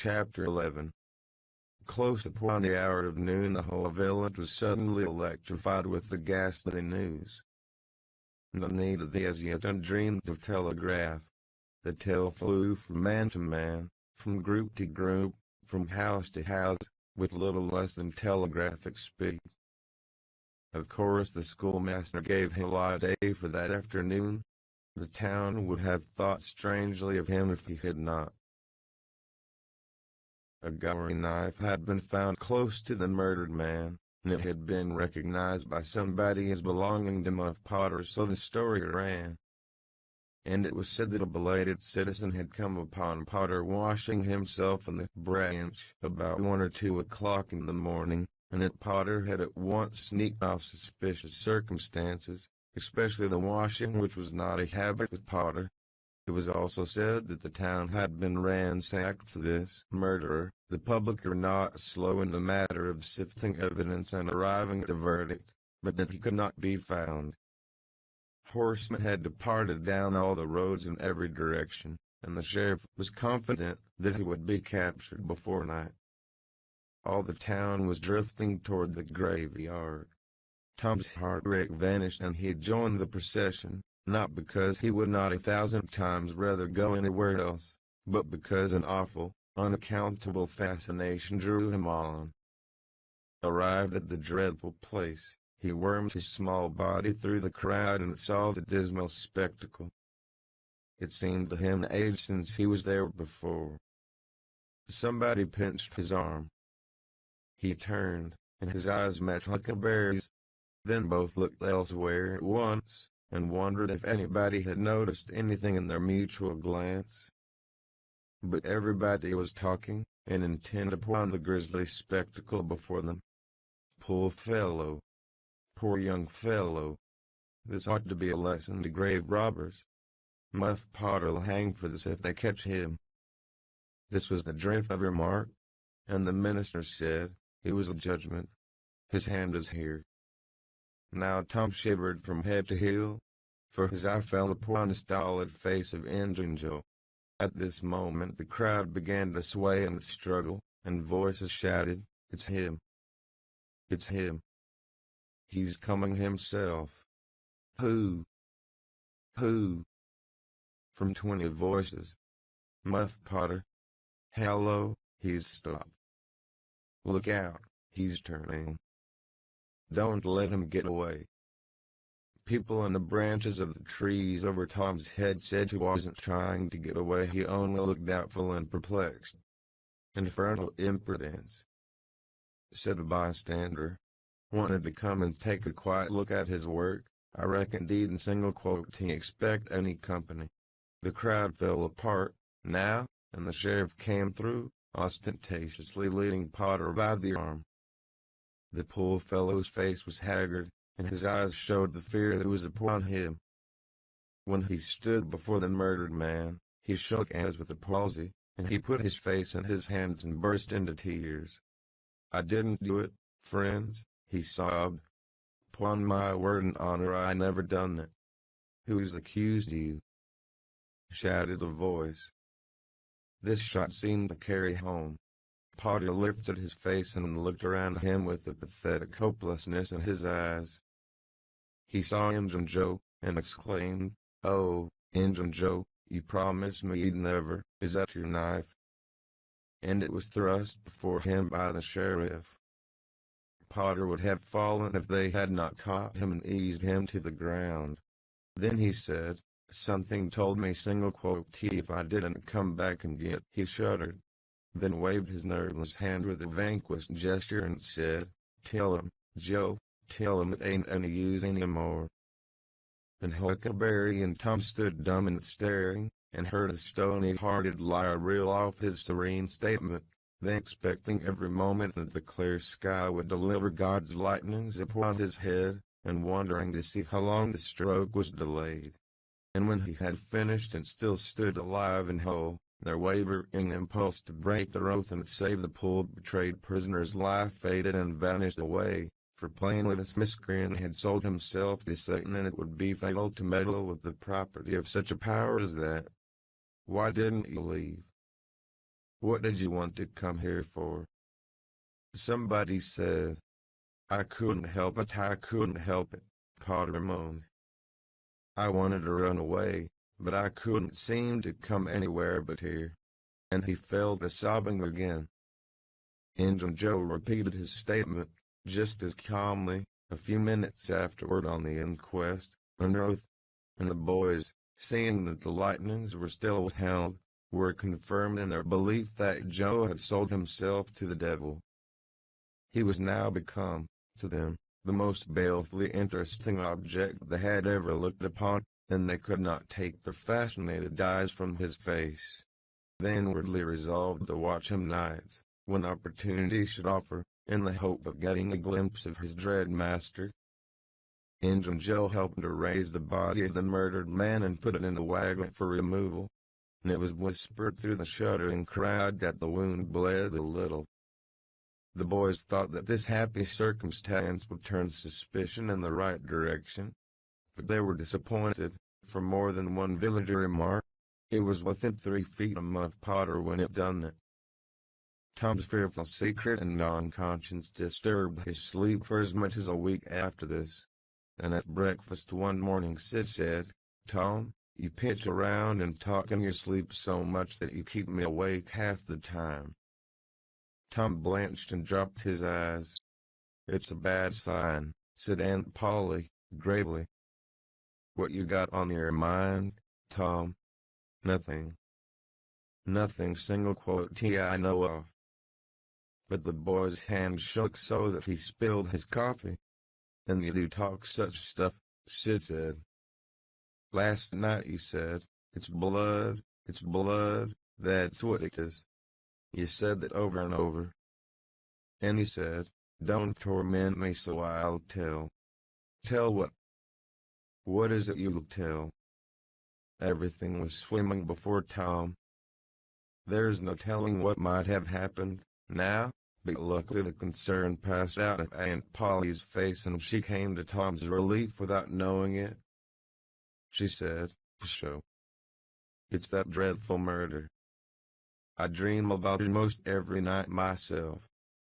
Chapter 11. Close upon the hour of noon, the whole village was suddenly electrified with the ghastly news. No need of the as yet undreamed of telegraph. The tale flew from man to man, from group to group, from house to house, with little less than telegraphic speed. Of course the schoolmaster gave him a day for that afternoon. The town would have thought strangely of him if he had not. A gory knife had been found close to the murdered man, and it had been recognized by somebody as belonging to Muff Potter, so the story ran. And it was said that a belated citizen had come upon Potter washing himself in the branch about 1 or 2 o'clock in the morning, and that Potter had at once sneaked off suspicious circumstances, especially the washing, which was not a habit with Potter. It was also said that the town had been ransacked for this murderer. The public are not slow in the matter of sifting evidence and arriving at a verdict, but that he could not be found. Horsemen had departed down all the roads in every direction, and the sheriff was confident that he would be captured before night. All the town was drifting toward the graveyard. Tom's heartbreak vanished and he joined the procession, not because he would not 1,000 times rather go anywhere else, but because an awful, unaccountable fascination drew him on. Arrived at the dreadful place, he wormed his small body through the crowd and saw the dismal spectacle. It seemed to him an age since he was there before. Somebody pinched his arm. He turned, and his eyes met Huckleberry's. Then both looked elsewhere at once, and wondered if anybody had noticed anything in their mutual glance. But everybody was talking, and intent upon the grisly spectacle before them. Poor fellow! Poor young fellow! This ought to be a lesson to grave robbers. Muff Potter'll hang for this if they catch him. This was the drift of remark, and the minister said, "It was a judgment. His hand is here." Now Tom shivered from head to heel, for his eye fell upon the stolid face of Injun Joe. At this moment the crowd began to sway and struggle, and voices shouted, "It's him! It's him! He's coming himself!" "Who? Who?" From 20 voices. "Muff Potter." "Hello, he's stopped." "Look out, he's turning." "Don't let him get away." People in the branches of the trees over Tom's head said he wasn't trying to get away, he only looked doubtful and perplexed. "Infernal impudence," said a bystander. "Wanted to come and take a quiet look at his work. I reckon in single quote he expect any company." The crowd fell apart now, and the sheriff came through, ostentatiously leading Potter by the arm. The poor fellow's face was haggard, and his eyes showed the fear that was upon him. When he stood before the murdered man, he shook as with a palsy, and he put his face in his hands and burst into tears. "I didn't do it, friends," he sobbed. "'Pon my word and honor I never done it." "Who's accused you?" shouted a voice. This shot seemed to carry home. Potter lifted his face and looked around him with a pathetic hopelessness in his eyes. He saw Injun Joe, and exclaimed, "Oh, Injun Joe, you promised me you'd never. Is that your knife?" And it was thrust before him by the sheriff. Potter would have fallen if they had not caught him and eased him to the ground. Then he said, "Something told me single quote if I didn't come back and get." He shuddered, then waved his nerveless hand with a vanquished gesture and said, "Tell him, Joe, tell him it ain't any use anymore." Then Huckleberry and Tom stood dumb and staring, and heard the stony-hearted liar reel off his serene statement, then expecting every moment that the clear sky would deliver God's lightnings upon his head, and wondering to see how long the stroke was delayed. And when he had finished and still stood alive and whole, their wavering impulse to break their oath and save the poor betrayed prisoner's life faded and vanished away, for plainly this miscreant had sold himself to Satan, and it would be fatal to meddle with the property of such a power as that. Why didn't you leave? What did you want to come here for? Somebody said. I couldn't help it, I couldn't help it, Carter moaned. I wanted to run away, but I couldn't seem to come anywhere but here. And he fell to sobbing again. Injun Joe repeated his statement, just as calmly, a few minutes afterward on the inquest, under oath, and the boys, seeing that the lightnings were still withheld, were confirmed in their belief that Joe had sold himself to the devil. He was now become, to them, the most balefully interesting object they had ever looked upon, and they could not take their fascinated eyes from his face. They inwardly resolved to watch him nights, when opportunity should offer, in the hope of getting a glimpse of his dread master. Injun Joe helped to raise the body of the murdered man and put it in a wagon for removal, and it was whispered through the shuddering crowd that the wound bled a little. The boys thought that this happy circumstance would turn suspicion in the right direction, but they were disappointed, for more than one villager remarked, it was within 3 feet of Muff Potter when it done it. Tom's fearful secret and non-conscience disturbed his sleep for as much as a week after this, and at breakfast one morning Sid said, "Tom, you pitch around and talk in your sleep so much that you keep me awake half the time." Tom blanched and dropped his eyes. "It's a bad sign," said Aunt Polly, gravely. "What you got on your mind, Tom?" "Nothing. Nothing single quote I know of." But the boy's hand shook so that he spilled his coffee. "And you do talk such stuff," Sid said. "Last night you said, it's blood, that's what it is. You said that over and over. And he said, don't torment me so I'll tell." "Tell what?" "What is it you'll tell?" Everything was swimming before Tom. There's no telling what might have happened, now, but luckily the concern passed out of Aunt Polly's face and she came to Tom's relief without knowing it. She said, "Pshaw. It's that dreadful murder. I dream about it most every night myself.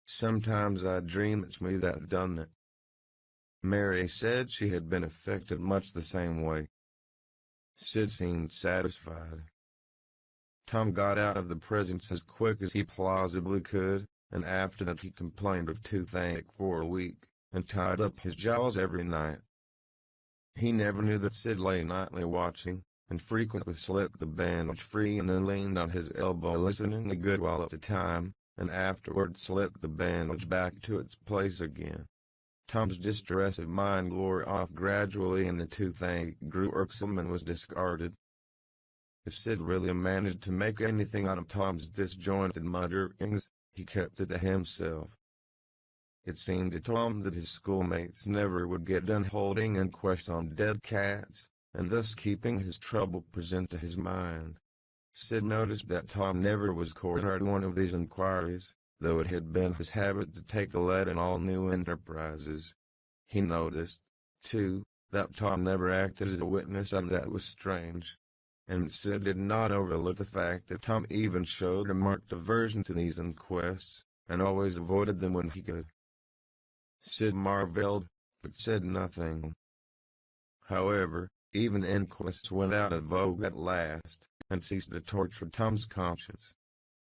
Sometimes I dream it's me that done it." Mary said she had been affected much the same way. Sid seemed satisfied. Tom got out of the presence as quick as he plausibly could, and after that he complained of toothache for a week, and tied up his jaws every night. He never knew that Sid lay nightly watching, and frequently slipped the bandage free and then leaned on his elbow listening a good while at a time, and afterward slipped the bandage back to its place again. Tom's distress of mind wore off gradually and the toothache grew irksome and was discarded. If Sid really managed to make anything out of Tom's disjointed mutterings, he kept it to himself. It seemed to Tom that his schoolmates never would get done holding inquests on dead cats, and thus keeping his trouble present to his mind. Sid noticed that Tom never was cornered at one of these inquiries, though it had been his habit to take the lead in all new enterprises. He noticed, too, that Tom never acted as a witness, and that was strange. And Sid did not overlook the fact that Tom even showed a marked aversion to these inquests, and always avoided them when he could. Sid marveled, but said nothing. However, even inquests went out of vogue at last, and ceased to torture Tom's conscience.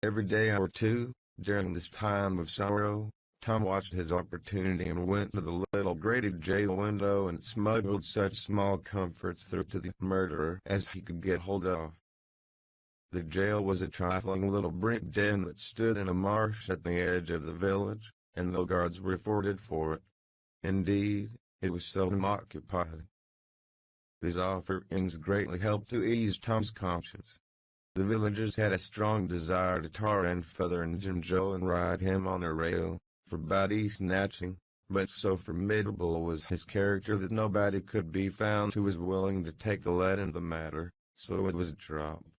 Every day or two, during this time of sorrow, Tom watched his opportunity and went to the little grated jail window and smuggled such small comforts through to the murderer as he could get hold of. The jail was a trifling little brick den that stood in a marsh at the edge of the village, and no guards were afforded for it. Indeed, it was seldom occupied. These offerings greatly helped to ease Tom's conscience. The villagers had a strong desire to tar and feather Injun Joe and ride him on a rail, for body snatching, but so formidable was his character that nobody could be found who was willing to take the lead in the matter, so it was dropped.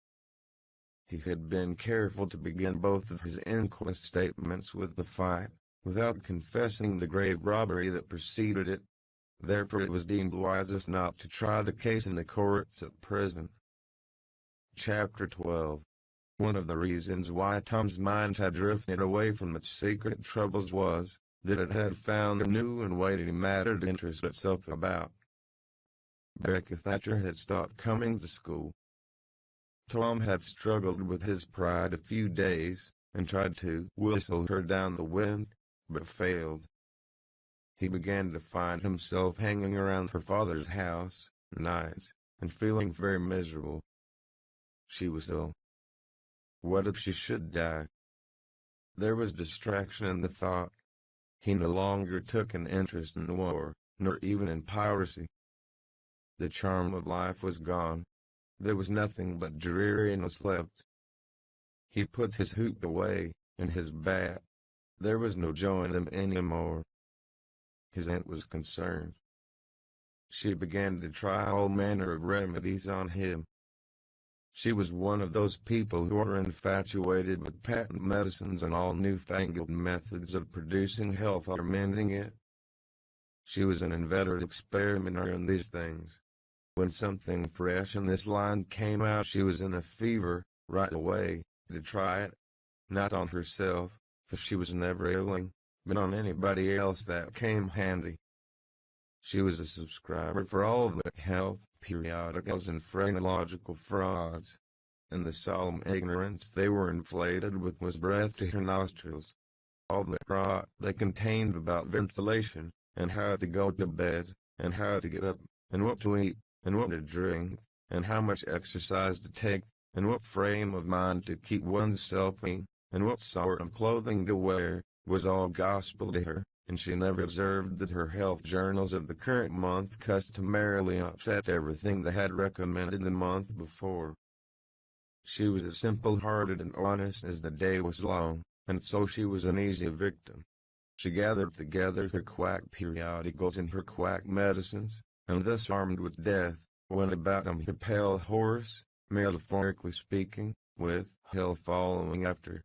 He had been careful to begin both of his inquest statements with the fight, without confessing the grave robbery that preceded it. Therefore it was deemed wisest not to try the case in the courts at present. Chapter 12. One of the reasons why Tom's mind had drifted away from its secret troubles was that it had found a new and weighty matter to interest itself about. Becca Thatcher had stopped coming to school. Tom had struggled with his pride a few days, and tried to whistle her down the wind, but failed. He began to find himself hanging around her father's house nights, and feeling very miserable. She was ill. What if she should die? There was distraction in the thought. He no longer took an interest in war, nor even in piracy. The charm of life was gone. There was nothing but dreariness left. He put his hoop away, and his bat. There was no joy in them anymore. His aunt was concerned. She began to try all manner of remedies on him. She was one of those people who are infatuated with patent medicines and all newfangled methods of producing health or mending it. She was an inveterate experimenter in these things. When something fresh in this line came out, she was in a fever, right away, to try it. Not on herself, for she was never ailing, but on anybody else that came handy. She was a subscriber for all the health periodicals and phrenological frauds, and the solemn ignorance they were inflated with was breath to her nostrils. All the rot they contained about ventilation, and how to go to bed, and how to get up, and what to eat, and what to drink, and how much exercise to take, and what frame of mind to keep oneself in, and what sort of clothing to wear, was all gospel to her, and she never observed that her health journals of the current month customarily upset everything they had recommended the month before. She was as simple-hearted and honest as the day was long, and so she was an easy victim. She gathered together her quack periodicals and her quack medicines, and thus armed with death, went about on her pale horse, metaphorically speaking, with hell following after.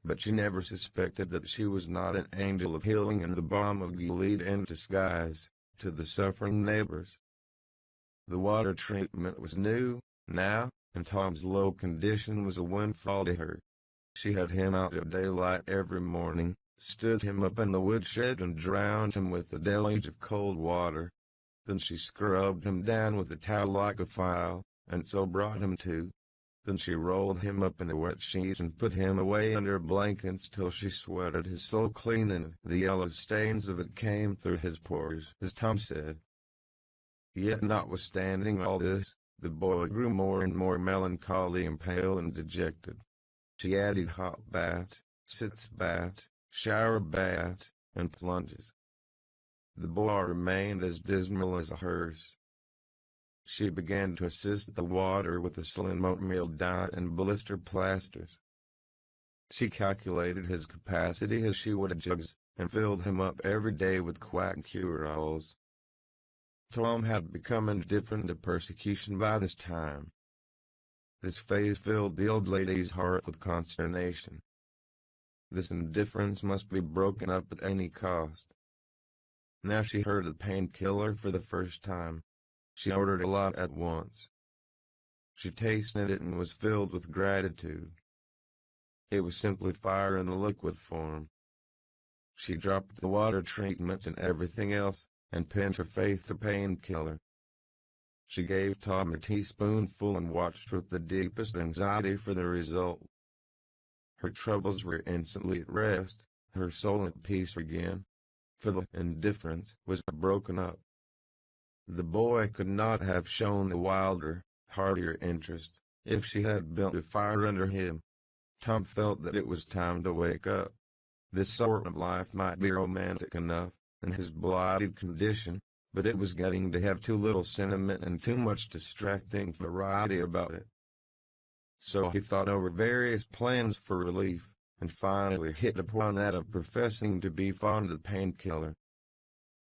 But she never suspected that she was not an angel of healing and the balm of Gilead in disguise, to the suffering neighbors. The water treatment was new, now, and Tom's low condition was a windfall to her. She had him out at daylight every morning, stood him up in the woodshed and drowned him with a deluge of cold water. Then she scrubbed him down with a towel like a file, and so brought him to. Then she rolled him up in a wet sheet and put him away under blankets till she sweated his soul clean and the yellow stains of it came through his pores, as Tom said. Yet notwithstanding all this, the boy grew more and more melancholy and pale and dejected. She added hot baths, sitz baths, shower baths, and plunges. The boy remained as dismal as a hearse. She began to assist the water with a slim oatmeal diet and blister plasters. She calculated his capacity as she would a jugs, and filled him up every day with quack cure-alls. Tom had become indifferent to persecution by this time. This phase filled the old lady's heart with consternation. This indifference must be broken up at any cost. Now she heard of the painkiller for the first time. She ordered a lot at once. She tasted it and was filled with gratitude. It was simply fire in a liquid form. She dropped the water treatment and everything else, and pinned her faith to painkiller. She gave Tom a teaspoonful and watched with the deepest anxiety for the result. Her troubles were instantly at rest, her soul at peace again, for the indifference was broken up. The boy could not have shown a wilder, heartier interest, if she had built a fire under him. Tom felt that it was time to wake up. This sort of life might be romantic enough, in his blighted condition, but it was getting to have too little sentiment and too much distracting variety about it. So he thought over various plans for relief, and finally hit upon that of professing to be fond of painkiller.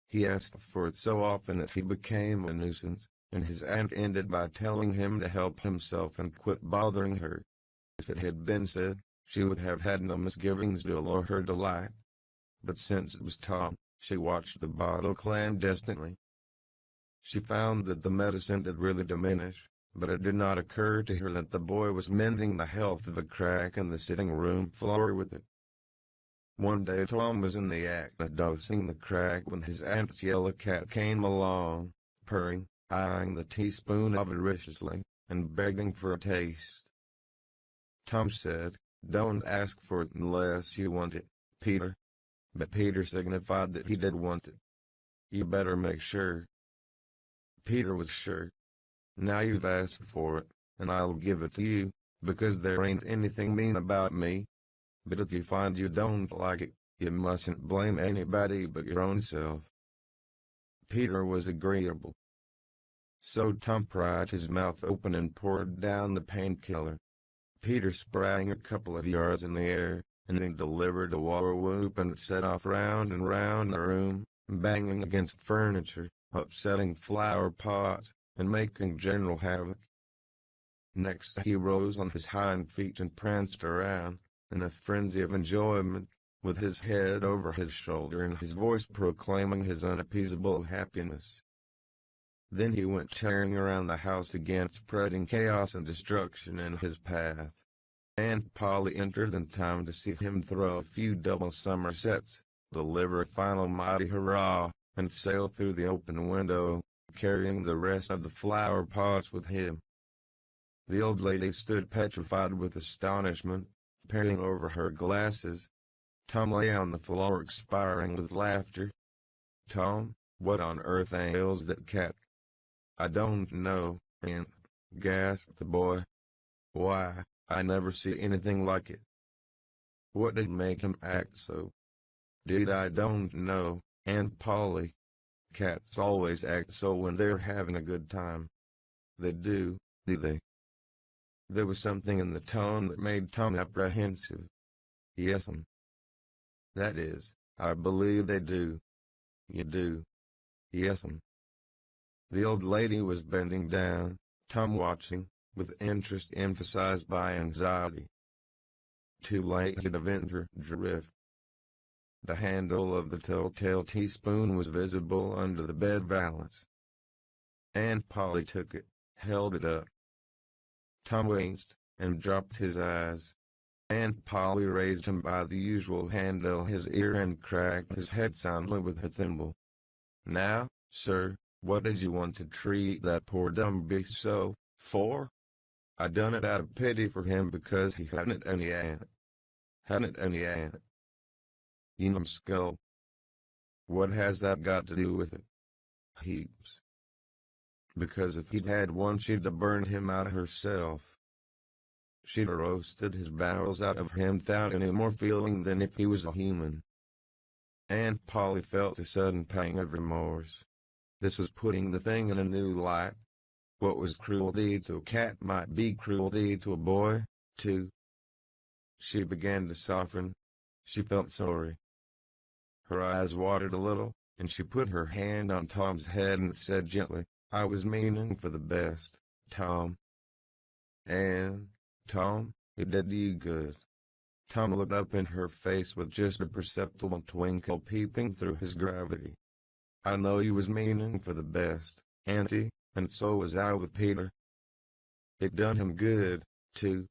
He asked for it so often that he became a nuisance, and his aunt ended by telling him to help himself and quit bothering her. If it had been said, she would have had no misgivings to allure her delight. But since it was Tom, she watched the bottle clandestinely. She found that the medicine did really diminish, but it did not occur to her that the boy was mending the health of a crack in the sitting room floor with it. One day Tom was in the act of dosing the crack when his aunt's yellow cat came along, purring, eyeing the teaspoon avariciously, and begging for a taste. Tom said, "Don't ask for it unless you want it, Peter." But Peter signified that he did want it. "You better make sure." Peter was sure. "Now you've asked for it, and I'll give it to you, because there ain't anything mean about me. But if you find you don't like it, you mustn't blame anybody but your own self." Peter was agreeable. So Tom pried his mouth open and poured down the painkiller. Peter sprang a couple of yards in the air, and then delivered a war whoop and set off round and round the room, banging against furniture, upsetting flower pots, and making general havoc. Next he rose on his hind feet and pranced around, in a frenzy of enjoyment, with his head over his shoulder and his voice proclaiming his unappeasable happiness. Then he went tearing around the house again, spreading chaos and destruction in his path. Aunt Polly entered in time to see him throw a few double somersets, deliver a final mighty hurrah, and sail through the open window, carrying the rest of the flower pots with him. The old lady stood petrified with astonishment, peering over her glasses. Tom lay on the floor expiring with laughter. "Tom, what on earth ails that cat?" "I don't know, Aunt," gasped the boy. "Why, I never see anything like it." "What did make him act so?" "Deed, I don't know, Aunt Polly. Cats always act so when they're having a good time." "They do they?" There was something in the tone that made Tom apprehensive. "Yes'm. That is, I believe they do." "You do?" "Yes'm." The old lady was bending down, Tom watching, with interest emphasized by anxiety. Too late to prevent her drift. The handle of the telltale teaspoon was visible under the bed valance. Aunt Polly took it, held it up. Tom winced, and dropped his eyes. Aunt Polly raised him by the usual handle his ear and cracked his head soundly with her thimble. "Now, sir, what did you want to treat that poor dumb beast so, for?" "I done it out of pity for him because he hadn't any aunt." "Hadn't any aunt?" "You numbskull. What has that got to do with it?" "Heaps. Because if he'd had one she'd have burned him out herself. She'd have roasted his bowels out of him without any more feeling than if he was a human." Aunt Polly felt a sudden pang of remorse. This was putting the thing in a new light. What was cruelty to a cat might be cruelty to a boy, too. She began to soften. She felt sorry. Her eyes watered a little, and she put her hand on Tom's head and said gently, "I was meaning for the best, Tom. And, Tom, it did you good." Tom looked up in her face with just a perceptible twinkle peeping through his gravity. "I know you was meaning for the best, Auntie, and so was I with Peter. It done him good, too.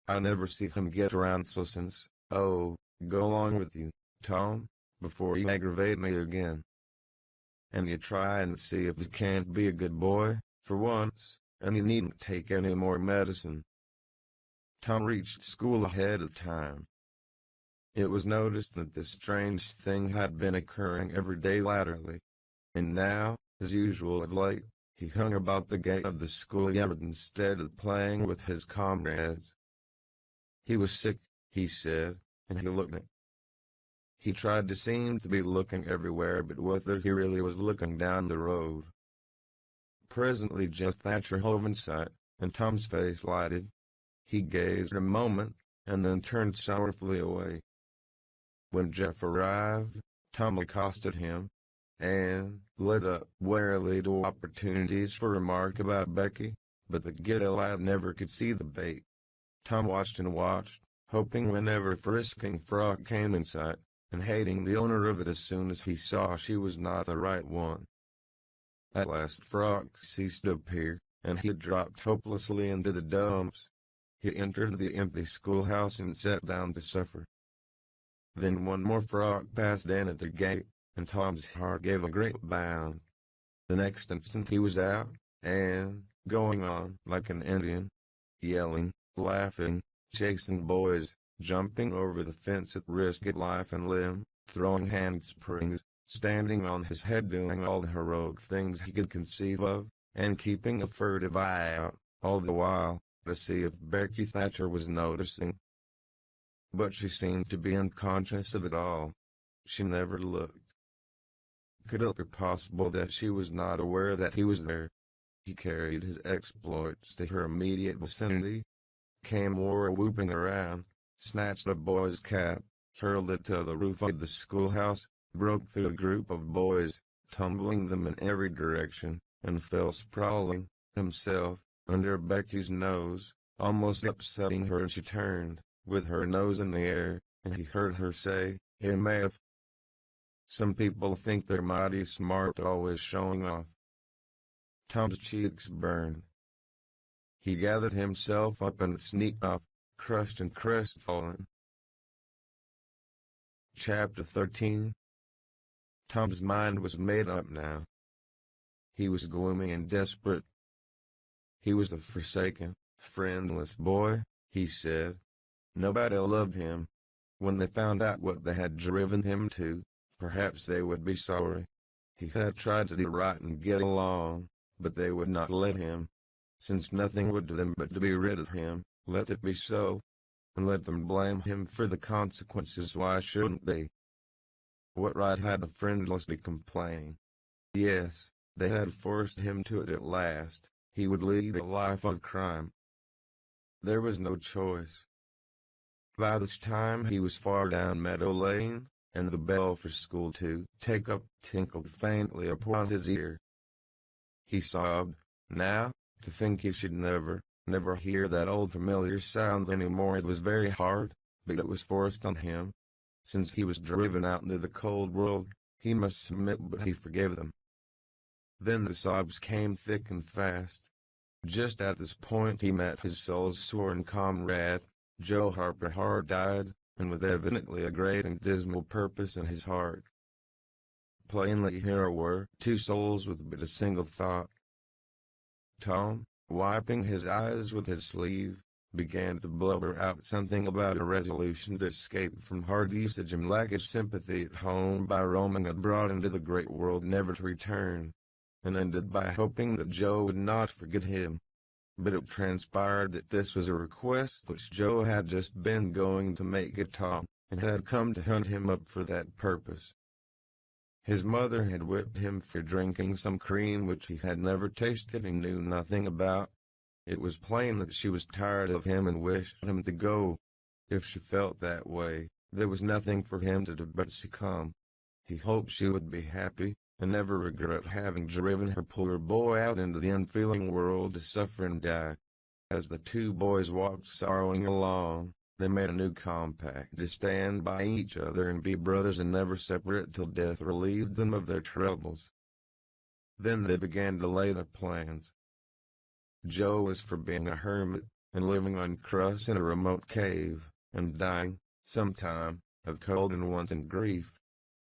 I never see him get around so since. Oh, go along with you, Tom, before you aggravate me again. And you try and see if you can't be a good boy, for once, and you needn't take any more medicine." Tom reached school ahead of time. It was noticed that this strange thing had been occurring every day latterly, and now, as usual of late, he hung about the gate of the schoolyard instead of playing with his comrades. He was sick, he said, and he looked it. He tried to seem to be looking everywhere but whether he really was looking down the road. Presently Jeff Thatcher hove in sight, and Tom's face lighted. He gazed a moment, and then turned sorrowfully away. When Jeff arrived, Tom accosted him, and led up warily to opportunities for remark about Becky, but the giddy lad never could see the bait. Tom watched and watched, hoping whenever a frisking frog came in sight, and hating the owner of it as soon as he saw she was not the right one. At last frog ceased to appear, and he dropped hopelessly into the dumps. He entered the empty schoolhouse and sat down to suffer. Then one more frog passed in at the gate, and Tom's heart gave a great bound. The next instant he was out, and going on like an Indian, yelling, laughing, chasing boys, jumping over the fence at risk of life and limb, throwing handsprings, standing on his head, doing all the heroic things he could conceive of, and keeping a furtive eye out, all the while, to see if Becky Thatcher was noticing. But she seemed to be unconscious of it all. She never looked. Could it be possible that she was not aware that he was there? He carried his exploits to her immediate vicinity, came war-whooping around, snatched a boy's cap, hurled it to the roof of the schoolhouse, broke through a group of boys, tumbling them in every direction, and fell sprawling, himself, under Becky's nose, almost upsetting her, and she turned, with her nose in the air, and he heard her say, "Hey, Mav." Some people think they're mighty smart, always showing off. Tom's cheeks burned. He gathered himself up and sneaked off, crushed and crestfallen. Chapter 13. Tom's mind was made up now. He was gloomy and desperate. He was a forsaken, friendless boy, he said. Nobody loved him. When they found out what they had driven him to, perhaps they would be sorry. He had tried to do right and get along, but they would not let him. Since nothing would do them but to be rid of him, let it be so. And let them blame him for the consequences. Why shouldn't they? What right had the friendless to complain? Yes, they had forced him to it at last. He would lead a life of crime. There was no choice. By this time he was far down Meadow Lane, and the bell for school to take up tinkled faintly upon his ear. He sobbed. Now, to think he should never hear that old familiar sound anymore. It was very hard, but it was forced on him. Since he was driven out into the cold world, he must submit, but he forgave them. Then the sobs came thick and fast. Just at this point he met his soul's sworn comrade, Joe Harper. Hard died, and with evidently a great and dismal purpose in his heart. Plainly here were two souls with but a single thought. Tom, wiping his eyes with his sleeve, began to blubber out something about a resolution to escape from hard usage and lack of sympathy at home by roaming abroad into the great world, never to return, and ended by hoping that Joe would not forget him. But it transpired that this was a request which Joe had just been going to make of Tom, and had come to hunt him up for that purpose. His mother had whipped him for drinking some cream which he had never tasted and knew nothing about. It was plain that she was tired of him and wished him to go. If she felt that way, there was nothing for him to do but succumb. He hoped she would be happy, and never regret having driven her poor boy out into the unfeeling world to suffer and die. As the two boys walked sorrowing along, they made a new compact to stand by each other and be brothers and never separate till death relieved them of their troubles. Then they began to lay their plans. Joe was for being a hermit, and living on crusts in a remote cave, and dying, sometime, of cold and want and grief.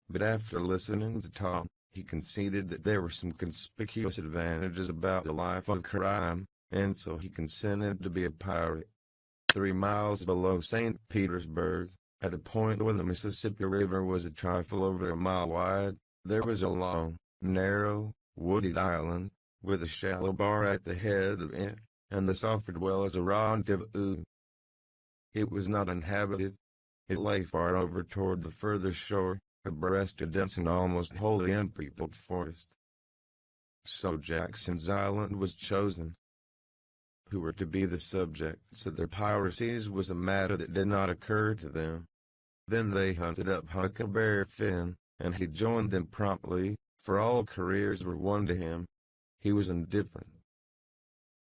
But after listening to Tom, he conceded that there were some conspicuous advantages about a life of crime, and so he consented to be a pirate. 3 miles below St. Petersburg, at a point where the Mississippi River was a trifle over a mile wide, there was a long, narrow, wooded island, with a shallow bar at the head of it, and this offered well as a rendezvous. It was not inhabited. It lay far over toward the further shore, abreast a dense and almost wholly unpeopled forest. So Jackson's Island was chosen. Who were to be the subjects of their piracies was a matter that did not occur to them. Then they hunted up Huckleberry Finn, and he joined them promptly, for all careers were one to him. He was indifferent.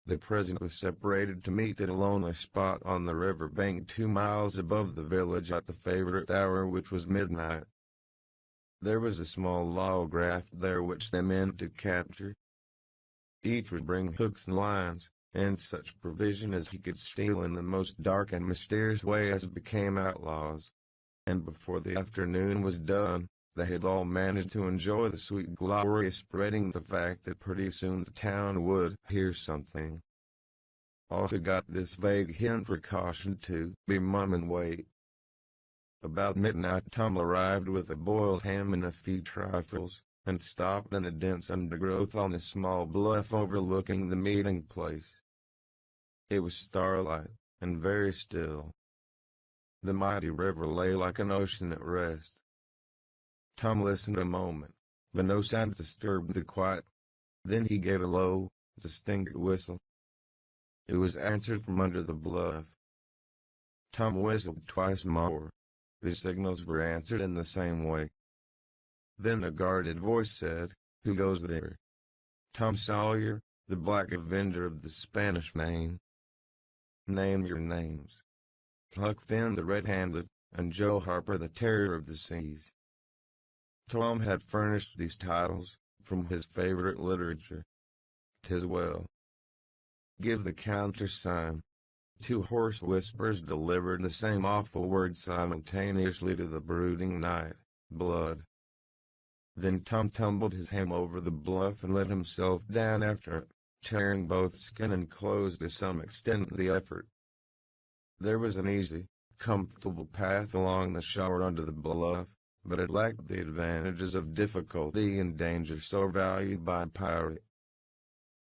They presently separated to meet at a lonely spot on the river bank 2 miles above the village at the favorite hour, which was midnight. There was a small log raft there which they meant to capture. Each would bring hooks and lines, and such provision as he could steal in the most dark and mysterious way as became outlaws. And before the afternoon was done, they had all managed to enjoy the sweet glory spreading the fact that pretty soon the town would hear something. All who got this vague hint were cautioned to be mum and wait. About midnight Tom arrived with a boiled ham and a few trifles, and stopped in a dense undergrowth on a small bluff overlooking the meeting place. It was starlight, and very still. The mighty river lay like an ocean at rest. Tom listened a moment, but no sound disturbed the quiet. Then he gave a low, distinct whistle. It was answered from under the bluff. Tom whistled twice more. The signals were answered in the same way. Then a guarded voice said, "Who goes there?" "Tom Sawyer, the Black Avenger of the Spanish Main." "Name your names." "Huck Finn the Red-Handed, and Joe Harper the Terror of the Seas." Tom had furnished these titles from his favorite literature. "'Tis well." "Give the countersign." Two hoarse whispers delivered the same awful word simultaneously to the brooding night: blood. Then Tom tumbled his ham over the bluff and let himself down after it, tearing both skin and clothes to some extent in the effort. There was an easy, comfortable path along the shore under the bluff, but it lacked the advantages of difficulty and danger so valued by a pirate.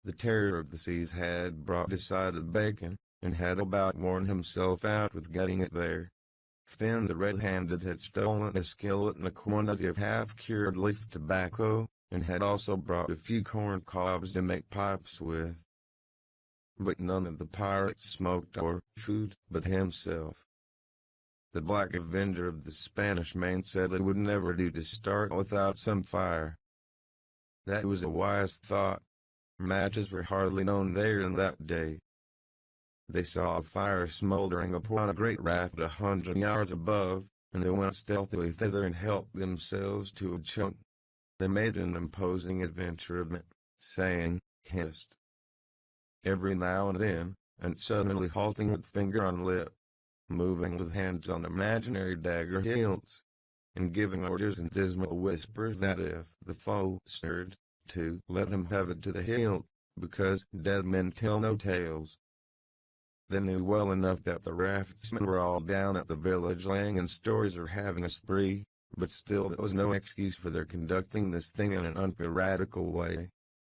The Terror of the Seas had brought decided bacon, and had about worn himself out with getting it there. Finn the Red-Handed had stolen a skillet and a quantity of half-cured leaf tobacco, and had also brought a few corn cobs to make pipes with. But none of the pirates smoked or chewed but himself. The Black Avenger of the Spanish Main said it would never do to start without some fire. That was a wise thought. Matches were hardly known there in that day. They saw a fire smoldering upon a great raft 100 yards above, and they went stealthily thither and helped themselves to a chunk. They made an imposing adventure of it, saying, "Hist," every now and then, and suddenly halting with finger on lip, moving with hands on imaginary dagger hilts, and giving orders in dismal whispers that if the foe stirred, to let him have it to the hilt, because dead men tell no tales. They knew well enough that the raftsmen were all down at the village laying in stores or having a spree, but still there was no excuse for their conducting this thing in an unpiratical way.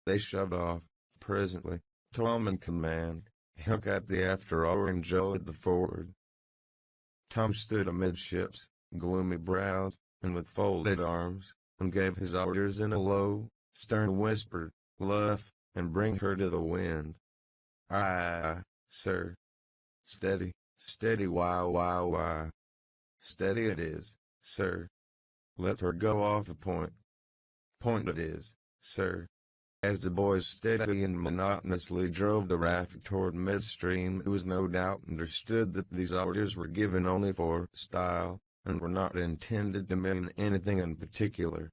They shoved off, presently, Tom in command, Huck at the after oar and Joe at the forward. Tom stood amidships, gloomy-browed, and with folded arms, and gave his orders in a low, stern whisper: "Luff, and bring her to the wind." "Aye, sir." "Steady, steady, why. Steady it is, sir." "Let her go off a point." "Point it is, sir." As the boys steadily and monotonously drove the raft toward midstream, it was no doubt understood that these orders were given only for style, and were not intended to mean anything in particular.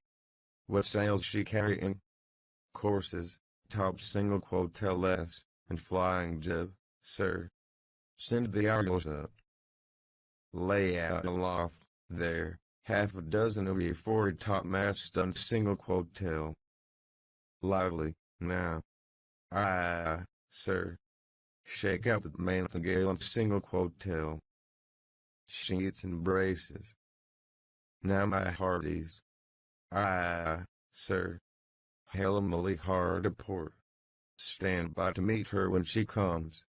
"What sail's she carrying?" "Courses, top single quotail-less, and flying jib, sir." "Send the yards up." "Lay out aloft, there, half a dozen of ye forward topmasts on single quotail." "Lively, now." "Aye, sir." "Shake out the mainsail and single quotail." "Sheets and braces." "Now my hearties." "Aye, sir." "Hail 'em a hard a port. Stand by to meet her when she comes."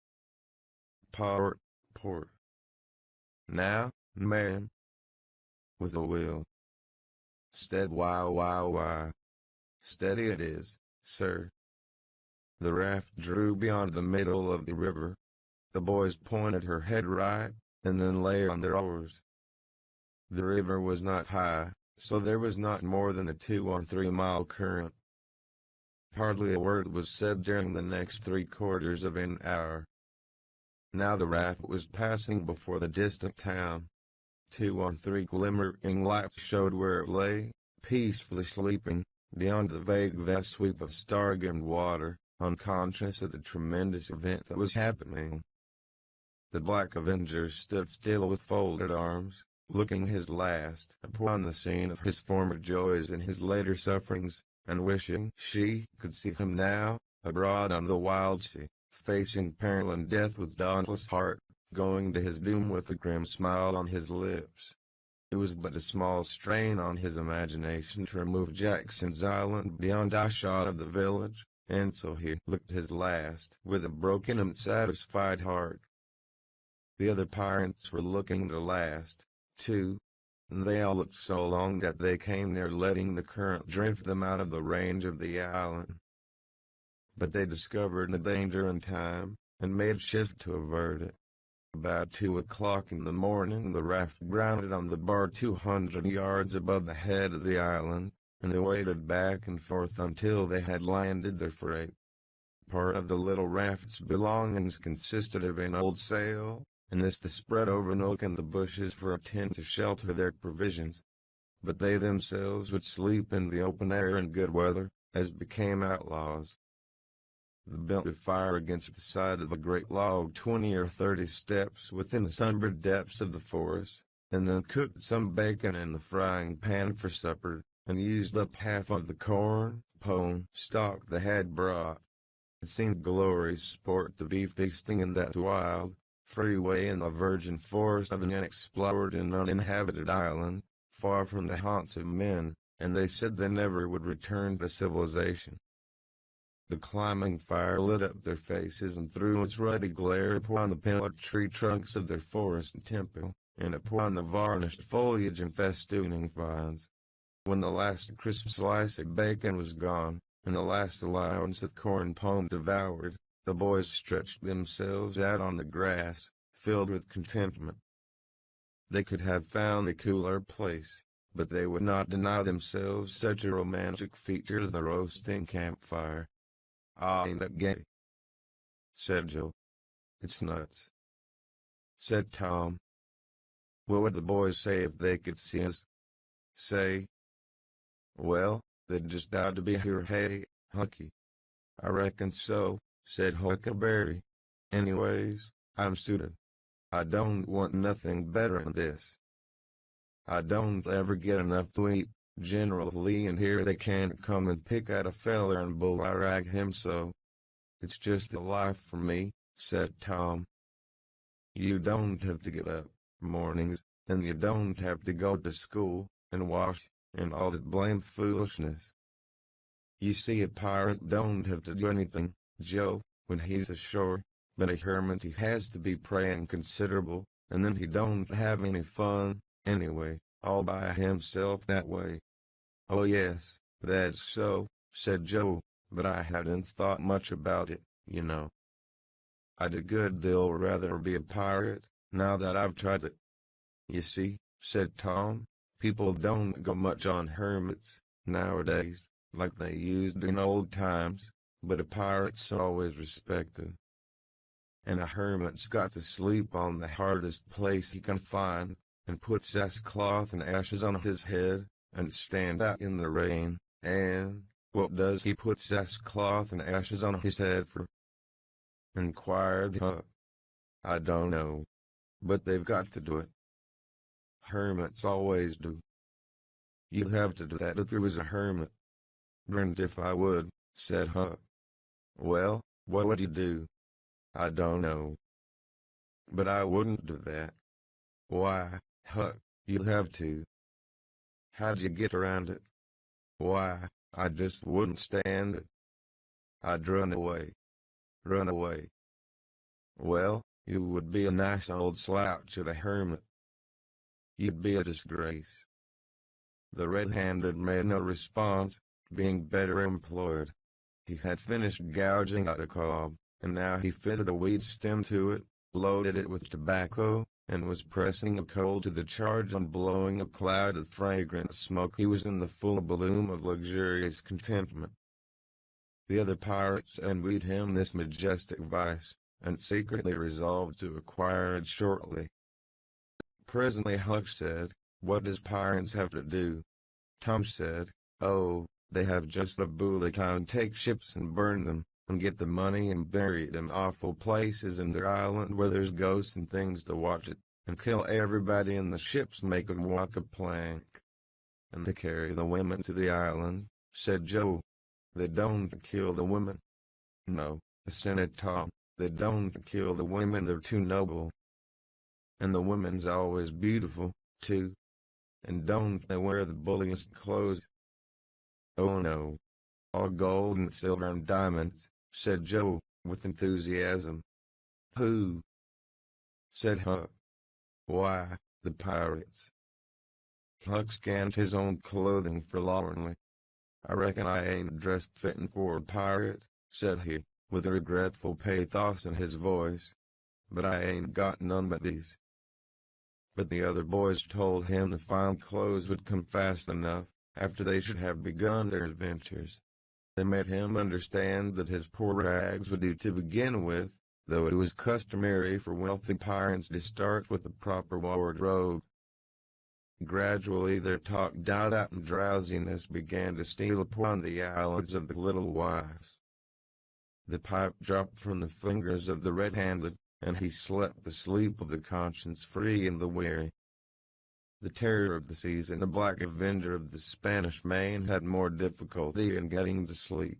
"Port, port." "Now, man." "With a will." "Stead, why. Steady it is, sir." The raft drew beyond the middle of the river. The boys pointed her head right, and then lay on their oars. The river was not high, so there was not more than a 2 or 3 mile current. Hardly a word was said during the next 3/4 of an hour. Now the raft was passing before the distant town. 2 or 3 glimmering lights showed where it lay, peacefully sleeping, beyond the vague vast sweep of star-gemmed water, unconscious of the tremendous event that was happening. The Black Avenger stood still with folded arms, looking his last upon the scene of his former joys and his later sufferings, and wishing she could see him now, abroad on the wild sea, facing peril and death with dauntless heart, going to his doom with a grim smile on his lips. It was but a small strain on his imagination to remove Jackson's Island beyond eyeshot of the village, and so he looked his last with a broken and satisfied heart. The other pirates were looking their last, too, and they all looked so long that they came near letting the current drift them out of the range of the island. But they discovered the danger in time, and made shift to avert it. About 2 o'clock in the morning the raft grounded on the bar 200 yards above the head of the island, and they waded back and forth until they had landed their freight. Part of the little raft's belongings consisted of an old sail, and this they spread over an oak and the bushes for a tent to shelter their provisions. But they themselves would sleep in the open air in good weather, as became outlaws. They built a fire against the side of a great log 20 or 30 steps within the sunburned depths of the forest, and then cooked some bacon in the frying pan for supper, and used up half of the corn, pone, stock they had brought. It seemed glorious sport to be feasting in that wild, free way in the virgin forest of an unexplored and uninhabited island, far from the haunts of men, and they said they never would return to civilization. The climbing fire lit up their faces and threw its ruddy glare upon the pillared tree trunks of their forest temple, and upon the varnished foliage and festooning vines. When the last crisp slice of bacon was gone, and the last allowance of corn pone devoured, the boys stretched themselves out on the grass, filled with contentment. They could have found a cooler place, but they would not deny themselves such a romantic feature as the roasting campfire. "Ain't it gay?" said Joe. "It's nuts," said Tom. "What would the boys say if they could see us?" "Say? Well, they'd just doubt to be here, hey, Hunky?" "I reckon so," said Huckleberry. "Anyways, I'm suited. I don't want nothing better than this. I don't ever get enough to eat, generally, and here they can't come and pick at a feller and bull-rag him so. It's just the life for me," said Tom. "You don't have to get up mornings, and you don't have to go to school, and wash, and all that blamed foolishness. You see, a pirate don't have to do anything, Joe, when he's ashore, but a hermit he has to be praying considerable, and then he don't have any fun, anyway, all by himself that way." "Oh yes, that's so," said Joe, "but I hadn't thought much about it, you know. I'd a good deal rather be a pirate, now that I've tried it." "You see," said Tom, "people don't go much on hermits, nowadays, like they used in old times, but a pirate's always respected. And a hermit's got to sleep on the hardest place he can find, and put sackcloth and ashes on his head, and stand out in the rain, and, what does he put sackcloth and ashes on his head for?" inquired Huck. "I don't know. But they've got to do it. Hermits always do." "You'd have to do that if you was a hermit." "Darned if I would," said Huck. "Well, what would you do?" "I don't know. But I wouldn't do that." "Why, Huck, you'd have to." "How'd you get around it?" "Why, I just wouldn't stand it. I'd run away." "Run away?" "Well, you would be a nice old slouch of a hermit. You'd be a disgrace." The red-handed made no response, being better employed. He had finished gouging out a cob, and now he fitted a weed stem to it, loaded it with tobacco, and was pressing a coal to the charge and blowing a cloud of fragrant smoke. He was in the full bloom of luxurious contentment. The other pirates envied him this majestic vice, and secretly resolved to acquire it shortly. Presently Huck said, "What does pirates have to do?" Tom said, "Oh, they have just a bully time, take ships and burn them, and get the money and bury it in awful places in their island where there's ghosts and things to watch it, and kill everybody in the ships and make 'em walk a plank. And they carry the women to the island," said Joe. "They don't kill the women." "No," assented Tom, "they don't kill the women, they're too noble. And the women's always beautiful, too. And don't they wear the bulliest clothes?" "Oh no. All gold and silver and diamonds," said Joe, with enthusiasm. "Who?" said Huck. "Why, the pirates." Huck scanned his own clothing forlornly. "I reckon I ain't dressed fittin' for a pirate," said he, with a regretful pathos in his voice. "But I ain't got none but these." But the other boys told him the fine clothes would come fast enough, after they should have begun their adventures. They made him understand that his poor rags would do to begin with, though it was customary for wealthy pirates to start with a proper wardrobe. Gradually their talk died out and drowsiness began to steal upon the eyelids of the little wives. The pipe dropped from the fingers of the red-handed, and he slept the sleep of the conscience-free and the weary. The terror of the seas and the black avenger of the Spanish Main had more difficulty in getting to sleep.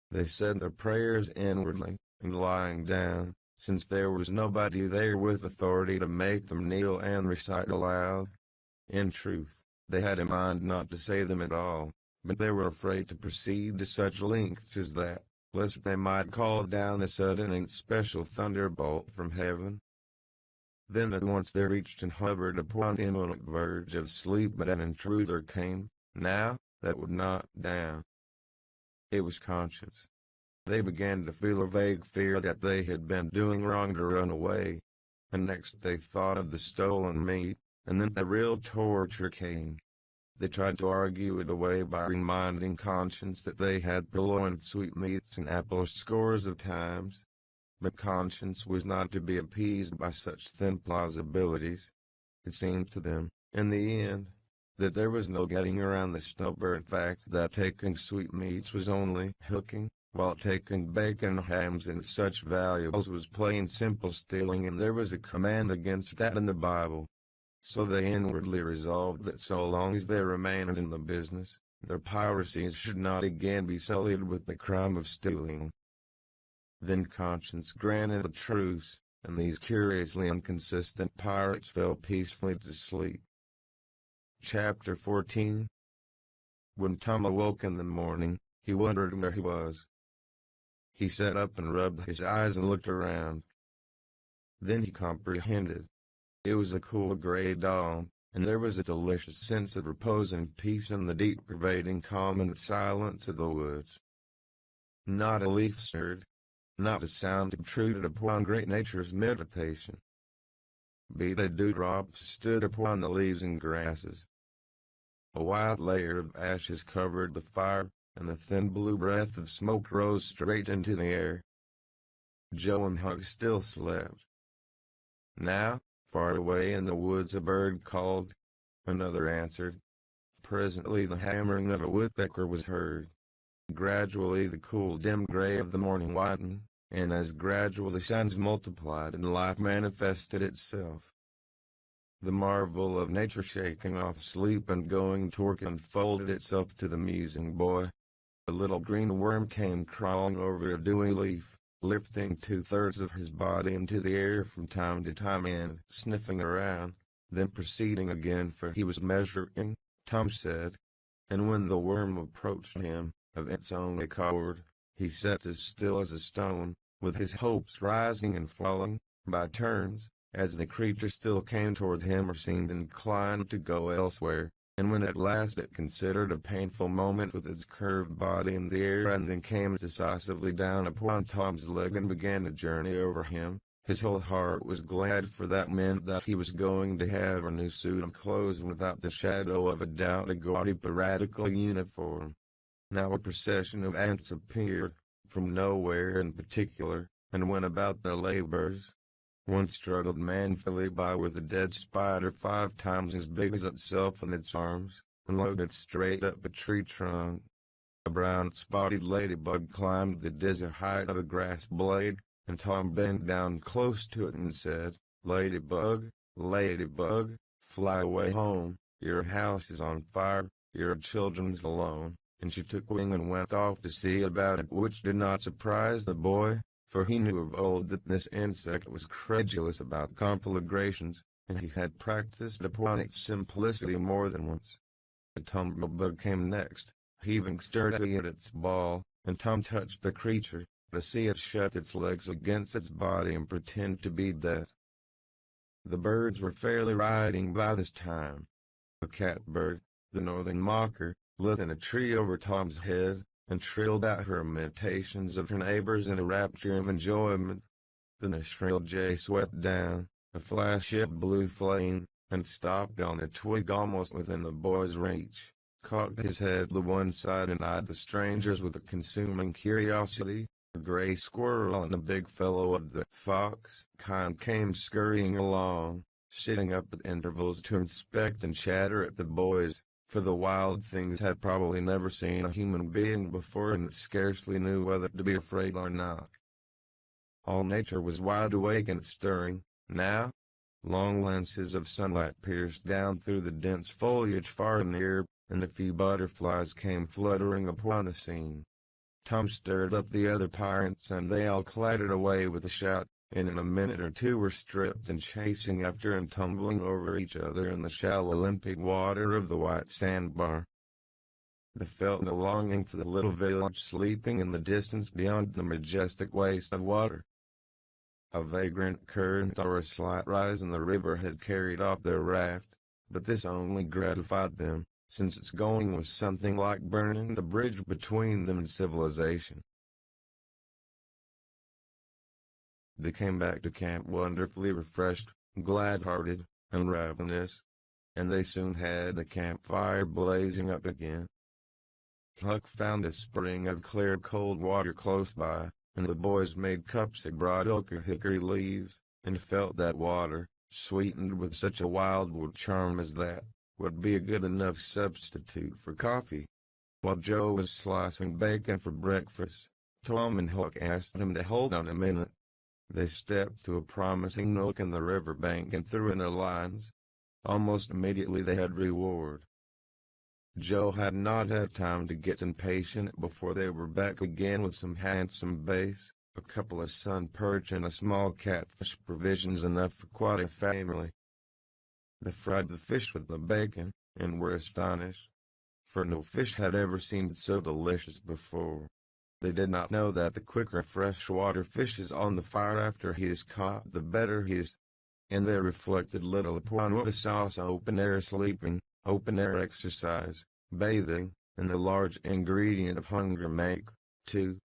They said their prayers inwardly, and lying down, since there was nobody there with authority to make them kneel and recite aloud. In truth, they had a mind not to say them at all, but they were afraid to proceed to such lengths as that, lest they might call down a sudden and special thunderbolt from heaven. Then at once they reached and hovered upon the imminent verge of sleep, but an intruder came, now, that would not down. It was conscience. They began to feel a vague fear that they had been doing wrong to run away. And next they thought of the stolen meat, and then the real torture came. They tried to argue it away by reminding conscience that they had purloined sweetmeats and apples scores of times. But conscience was not to be appeased by such thin plausibilities. It seemed to them, in the end, that there was no getting around the stubborn fact that taking sweetmeats was only hooking, while taking bacon, hams, and such valuables was plain simple stealing, and there was a command against that in the Bible. So they inwardly resolved that so long as they remained in the business, their piracies should not again be sullied with the crime of stealing. Then conscience granted a truce, and these curiously inconsistent pirates fell peacefully to sleep. Chapter 14. When Tom awoke in the morning, he wondered where he was. He sat up and rubbed his eyes and looked around. Then he comprehended. It was a cool gray dawn, and there was a delicious sense of repose and peace in the deep pervading calm and silence of the woods. Not a leaf stirred. Not a sound obtruded upon great nature's meditation. Beaded dewdrops stood upon the leaves and grasses. A white layer of ashes covered the fire, and the thin blue breath of smoke rose straight into the air. Joe and Huck still slept. Now, far away in the woods a bird called. Another answered. Presently the hammering of a woodpecker was heard. Gradually the cool dim gray of the morning widened, and as gradually sounds multiplied and life manifested itself. The marvel of nature shaking off sleep and going to work unfolded itself to the musing boy. A little green worm came crawling over a dewy leaf, lifting 2/3 of his body into the air from time to time and sniffing around, then proceeding again, for he was measuring, Tom said. And when the worm approached him, of its own accord, he sat as still as a stone, with his hopes rising and falling, by turns, as the creature still came toward him or seemed inclined to go elsewhere, and when at last it considered a painful moment with its curved body in the air and then came decisively down upon Tom's leg and began a journey over him, his whole heart was glad, for that meant that he was going to have a new suit of clothes and without the shadow of a doubt a gaudy piratical uniform. Now a procession of ants appeared, from nowhere in particular, and went about their labors. One struggled manfully by with a dead spider 5 times as big as itself in its arms, and loaded straight up a tree trunk. A brown spotted ladybug climbed the dizzy height of a grass blade, and Tom bent down close to it and said, "Ladybug, ladybug, fly away home, your house is on fire, your children's alone." And she took wing and went off to see about it, which did not surprise the boy, for he knew of old that this insect was credulous about conflagrations, and he had practiced upon its simplicity more than once. The tumblebug came next, heaving sturdily at its ball, and Tom touched the creature, to see it shut its legs against its body and pretend to be dead. The birds were fairly riding by this time. A catbird, the northern mocker, lit in a tree over Tom's head, and trilled out her imitations of her neighbors in a rapture of enjoyment. Then a shrill jay swept down, a flash of blue flame, and stopped on a twig almost within the boy's reach, cocked his head to one side and eyed the strangers with a consuming curiosity. A gray squirrel and a big fellow of the fox kind came scurrying along, sitting up at intervals to inspect and chatter at the boys, for the wild things had probably never seen a human being before and scarcely knew whether to be afraid or not. All nature was wide awake and stirring, now. Long lances of sunlight pierced down through the dense foliage far and near, and a few butterflies came fluttering upon the scene. Tom stirred up the other pirates and they all clattered away with a shout, and in a minute or two were stripped and chasing after and tumbling over each other in the shallow limpid water of the white sandbar. They felt no longing for the little village sleeping in the distance beyond the majestic waste of water. A vagrant current or a slight rise in the river had carried off their raft, but this only gratified them, since its going was something like burning the bridge between them and civilization. They came back to camp wonderfully refreshed, glad-hearted, and ravenous, and they soon had the campfire blazing up again. Huck found a spring of clear cold water close by, and the boys made cups of broad oak or hickory leaves, and felt that water, sweetened with such a wildwood charm as that, would be a good enough substitute for coffee. While Joe was slicing bacon for breakfast, Tom and Huck asked him to hold on a minute. They stepped to a promising nook in the river bank and threw in their lines. Almost immediately they had reward. Joe had not had time to get impatient before they were back again with some handsome bass, a couple of sun perch and a small catfish, provisions enough for quite a family. They fried the fish with the bacon, and were astonished, for no fish had ever seemed so delicious before. They did not know that the quicker freshwater fish is on the fire after he is caught, the better he is, and they reflected little upon what a sauce open-air sleeping, open-air exercise, bathing, and the large ingredient of hunger make, too.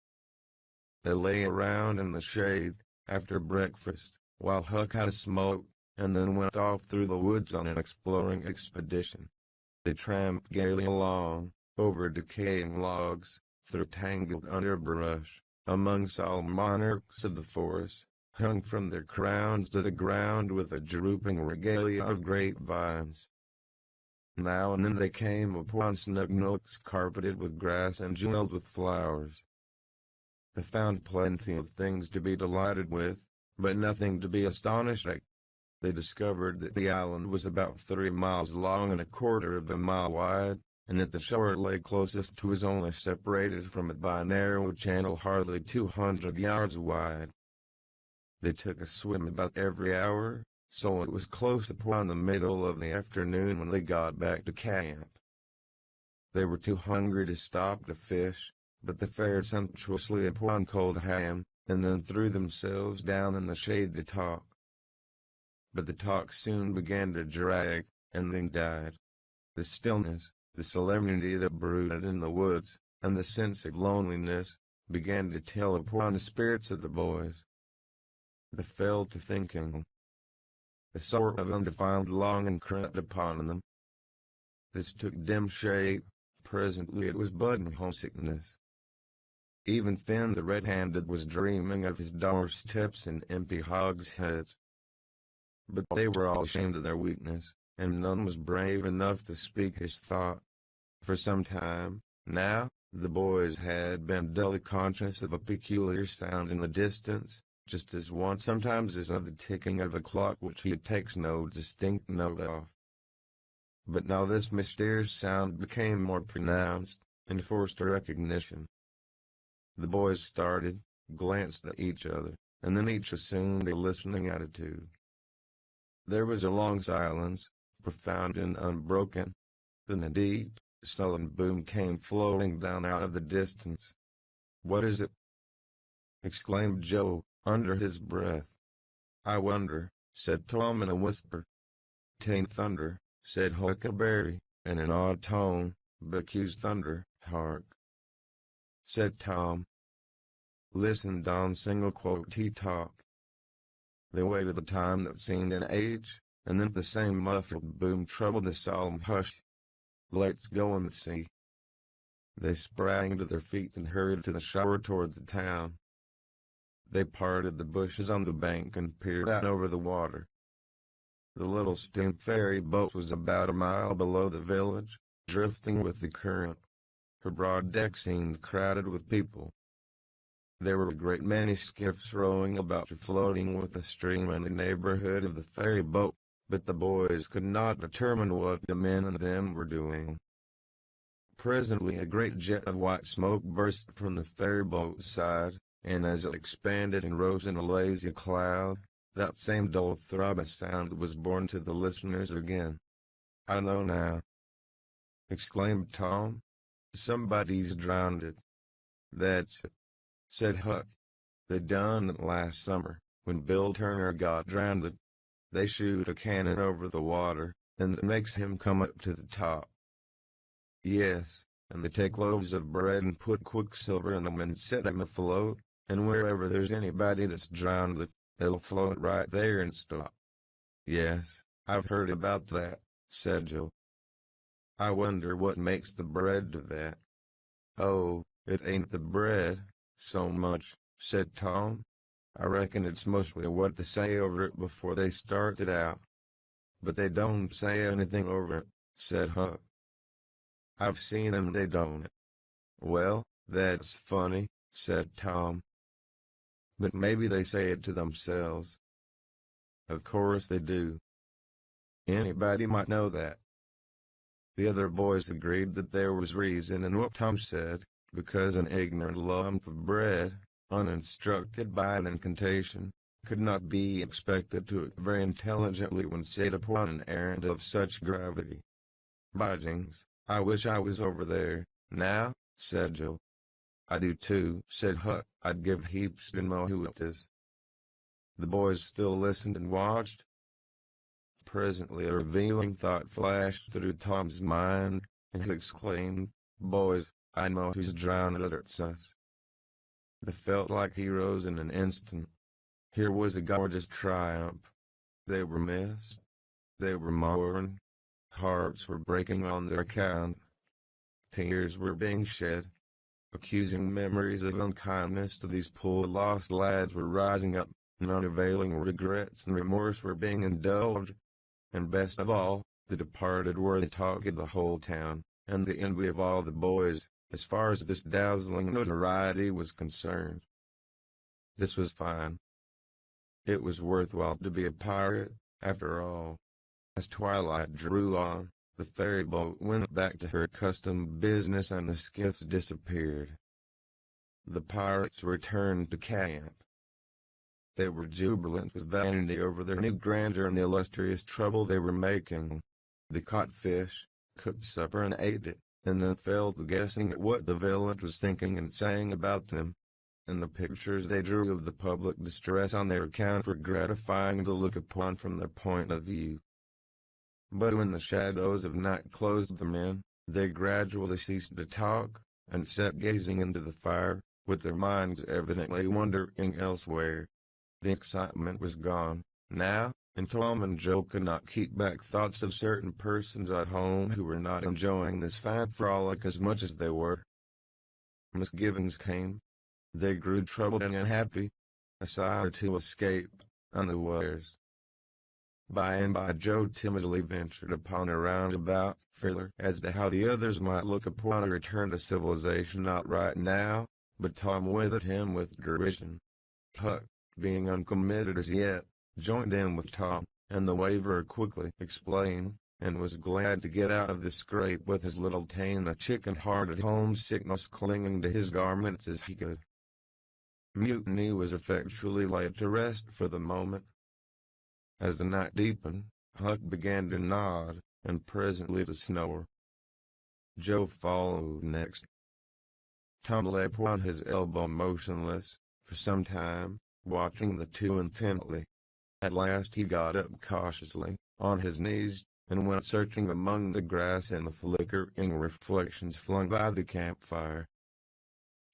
They lay around in the shade, after breakfast, while Huck had a smoke, and then went off through the woods on an exploring expedition. They tramped gaily along, over decaying logs, through tangled underbrush, among solemn monarchs of the forest, hung from their crowns to the ground with a drooping regalia of grapevines. Now and then they came upon snug nooks carpeted with grass and jeweled with flowers. They found plenty of things to be delighted with, but nothing to be astonished at. They discovered that the island was about 3 miles long and a quarter of a mile wide, and that the shore lay closest to was only separated from it by a narrow channel hardly 200 yards wide. They took a swim about every hour, so it was close upon the middle of the afternoon when they got back to camp. They were too hungry to stop to fish, but they fared sumptuously upon cold ham, and then threw themselves down in the shade to talk. But the talk soon began to drag, and then died. The stillness, the solemnity that brooded in the woods, and the sense of loneliness, began to tell upon the spirits of the boys. They fell to thinking. A sort of undefined longing crept upon them. This took dim shape. Presently it was budding homesickness. Even Finn the red-handed was dreaming of his doorsteps and empty hogsheads. But they were all ashamed of their weakness, and none was brave enough to speak his thought. For some time, now, The boys had been dully conscious of a peculiar sound in the distance, just as one sometimes is of the ticking of a clock which he takes no distinct note of. But now this mysterious sound became more pronounced, and forced recognition. The boys started, glanced at each other, and then each assumed a listening attitude. There was a long silence, profound and unbroken. Then a deep, sullen boom came floating down out of the distance. "What is it?" exclaimed Joe, under his breath. "I wonder," said Tom in a whisper. "'Tain't thunder," said Huckleberry, in an odd tone, "but 'cuse thunder." "Hark!" said Tom. "Listen, Don Single quote he talk." They waited a time that seemed an age, and then the same muffled boom troubled the solemn hush. "Let's go and see." They sprang to their feet and hurried to the shore toward the town. They parted the bushes on the bank and peered out over the water. The little steam ferry boat was about a mile below the village, drifting with the current. Her broad deck seemed crowded with people. There were a great many skiffs rowing about or floating with the stream in the neighborhood of the ferry boat, but the boys could not determine what the men in them were doing. Presently a great jet of white smoke burst from the ferry boat's side, and as it expanded and rose in a lazy cloud, that same dull throb of sound was borne to the listeners again. "I know now," exclaimed Tom. "Somebody's drowned." "That's it," said Huck. "They done it last summer, when Bill Turner got drowned. They shoot a cannon over the water, and it makes him come up to the top." "Yes, and they take loaves of bread and put quicksilver in them and set them afloat, and wherever there's anybody that's drowned, they'll float right there and stop." "Yes, I've heard about that," said Joe. "I wonder what makes the bread do that." "Oh, it ain't the bread so much," said Tom. "I reckon it's mostly what they say over it before they start it out." "But they don't say anything over it," said Huck. "I've seen 'em they don't." "Well, that's funny," said Tom. "But maybe they say it to themselves." "Of course they do. Anybody might know that." The other boys agreed that there was reason in what Tom said, because an ignorant lump of bread, uninstructed by an incantation, could not be expected to act very intelligently when set upon an errand of such gravity. "By jings, I wish I was over there, now," said Joe. "I do too," said Huck. "I'd give heaps to know who it is." The boys still listened and watched. Presently a revealing thought flashed through Tom's mind, and he exclaimed, "Boys, I know who's drowned, it's us." They felt like heroes in an instant. Here was a gorgeous triumph. They were missed. They were mourned. Hearts were breaking on their account. Tears were being shed. Accusing memories of unkindness to these poor lost lads were rising up, and unavailing regrets and remorse were being indulged. And best of all, the departed were the talk of the whole town, and the envy of all the boys, as far as this dazzling notoriety was concerned. This was fine. It was worthwhile to be a pirate, after all. As twilight drew on, the ferry boat went back to her accustomed business and the skiffs disappeared. The pirates returned to camp. They were jubilant with vanity over their new grandeur and the illustrious trouble they were making. They caught fish, cooked supper and ate it, and then fell to guessing at what the village was thinking and saying about them. And the pictures they drew of the public distress on their account were gratifying to look upon from their point of view. But when the shadows of night closed them in, they gradually ceased to talk, and sat gazing into the fire, with their minds evidently wandering elsewhere. The excitement was gone, now, and Tom and Joe could not keep back thoughts of certain persons at home who were not enjoying this fine frolic as much as they were. Misgivings came. They grew troubled and unhappy. A sigh or two escaped, unawares. By and by Joe timidly ventured upon a roundabout further as to how the others might look upon a return to civilization, not right now, but Tom withered him with derision. Huck, being uncommitted as yet, joined in with Tom, and the waverer quickly explained, and was glad to get out of the scrape with as little pain of chicken-hearted homesickness clinging to his garments as he could. Mutiny was effectually laid to rest for the moment. As the night deepened, Huck began to nod, and presently to snore. Joe followed next. Tom lay upon his elbow motionless, for some time, watching the two intently. At last he got up cautiously, on his knees, and went searching among the grass and the flickering reflections flung by the campfire.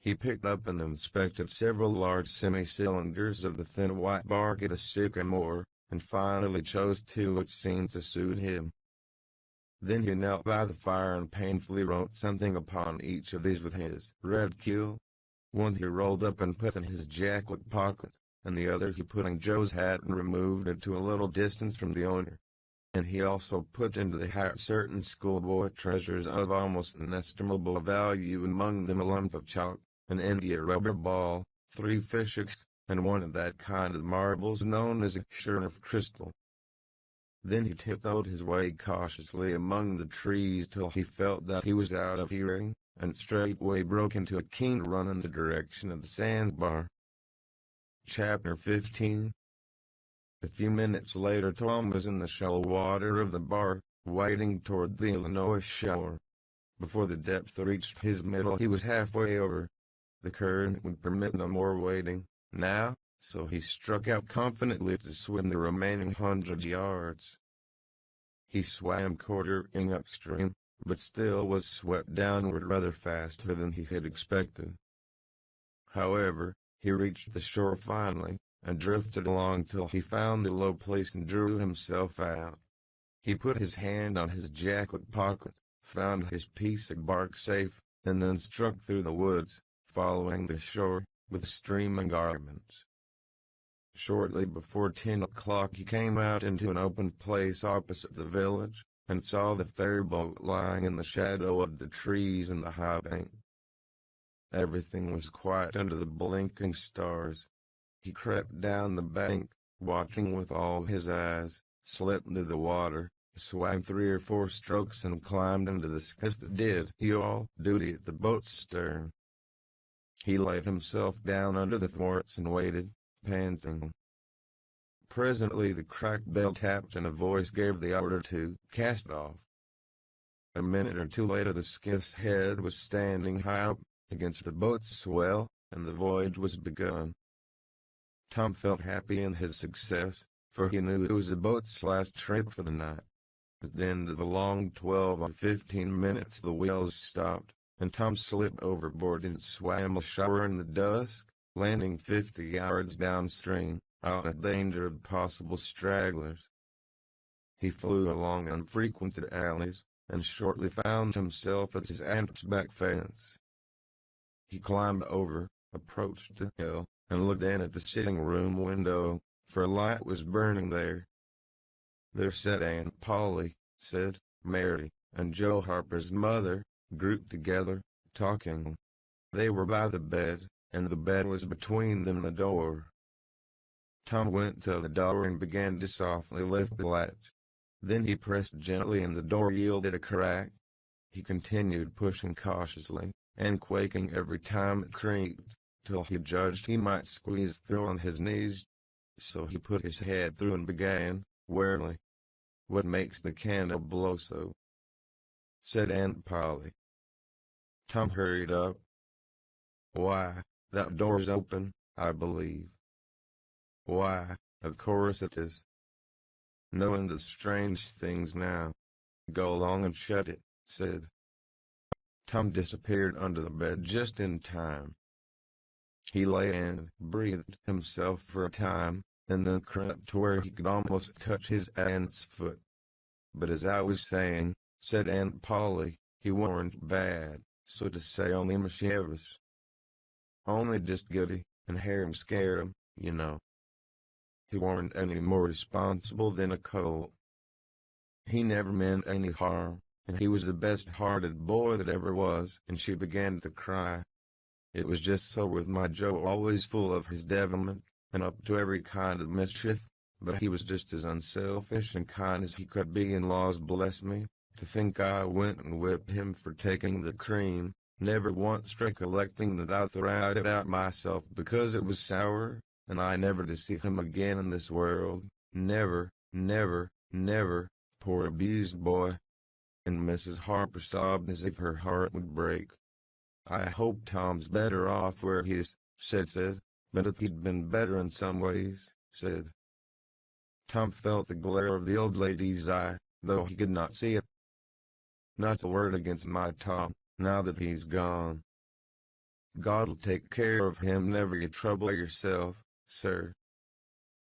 He picked up and inspected several large semi-cylinders of the thin white bark of the sycamore, and finally chose two which seemed to suit him. Then he knelt by the fire and painfully wrote something upon each of these with his red quill. One he rolled up and put in his jacket pocket, and the other he put in Joe's hat and removed it to a little distance from the owner. And he also put into the hat certain schoolboy treasures of almost inestimable value, among them a lump of chalk, an India rubber ball, 3 fish hooks, and one of that kind of marbles known as a sherd of crystal. Then he tiptoed his way cautiously among the trees till he felt that he was out of hearing, and straightway broke into a keen run in the direction of the sandbar. Chapter 15. A few minutes later Tom was in the shallow water of the bar, wading toward the Illinois shore. Before the depth reached his middle he was halfway over. The current would permit no more wading now, so he struck out confidently to swim the remaining 100 yards. He swam quartering upstream, but still was swept downward rather faster than he had expected. However, he reached the shore finally, and drifted along till he found a low place and drew himself out. He put his hand on his jacket pocket, found his piece of bark safe, and then struck through the woods, following the shore, with streaming garments. Shortly before 10 o'clock he came out into an open place opposite the village, and saw the ferryboat lying in the shadow of the trees in the high bank. Everything was quiet under the blinking stars. He crept down the bank, watching with all his eyes, slipped into the water, swam 3 or 4 strokes and climbed into the skiff that did all duty at the boat's stern. He laid himself down under the thwarts and waited, panting. Presently the cracked bell tapped and a voice gave the order to cast off. A minute or two later the skiff's head was standing high up against the boat's swell, and the voyage was begun. Tom felt happy in his success, for he knew it was the boat's last trip for the night. At the end of the long 12 or 15 minutes the wheels stopped, and Tom slipped overboard and swam ashore in the dusk, landing 50 yards downstream, out of danger of possible stragglers. He flew along unfrequented alleys, and shortly found himself at his aunt's back fence. He climbed over, approached the hill, and looked in at the sitting-room window, for a light was burning there. There sat Aunt Polly, said Mary, and Joe Harper's mother, grouped together, talking. They were by the bed, and the bed was between them and the door. Tom went to the door and began to softly lift the latch. Then he pressed gently and the door yielded a crack. He continued pushing cautiously, and quaking every time it creaked, till he judged he might squeeze through on his knees. So he put his head through and began, warily. "What makes the candle blow so?" said Aunt Polly. Tom hurried up. "Why, that door's open, I believe." "Why, of course it is." "Knowing the strange things now. Go along and shut it," said. Tom disappeared under the bed just in time. He lay and breathed himself for a time, and then crept to where he could almost touch his aunt's foot. "But as I was saying," said Aunt Polly, "he warn't bad, so to say only mischievous. Only just giddy, and Harem scared him, you know." he weren't any more responsible than a colt. He never meant any harm, and he was the best-hearted boy that ever was. And she began to cry. It was just so with my Joe, always full of his devilment, and up to every kind of mischief, but he was just as unselfish and kind as he could be, and laws bless me, to think I went and whipped him for taking the cream, never once recollecting that I tried it out myself because it was sour, and I never to see him again in this world, never, never, never, poor abused boy. And Mrs. Harper sobbed as if her heart would break. I hope Tom's better off where he is, said, but if he'd been better in some ways, said. Tom felt the glare of the old lady's eye, though he could not see it. Not a word against my Tom, now that he's gone. God'll take care of him, never you trouble yourself, sir.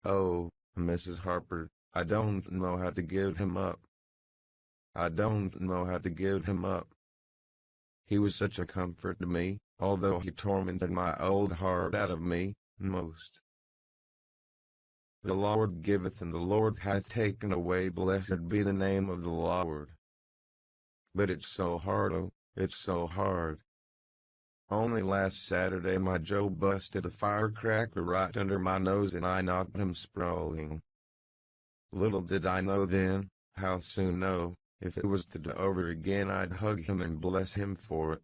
Oh, Mrs. Harper, I don't know how to give him up. I don't know how to give him up. He was such a comfort to me, although he tormented my old heart out of me, most. The Lord giveth and the Lord hath taken away, blessed be the name of the Lord. But it's so hard, oh, it's so hard. Only last Saturday my Joe busted a firecracker right under my nose and I knocked him sprawling. Little did I know then, how soon no. If it was to do over again I'd hug him and bless him for it.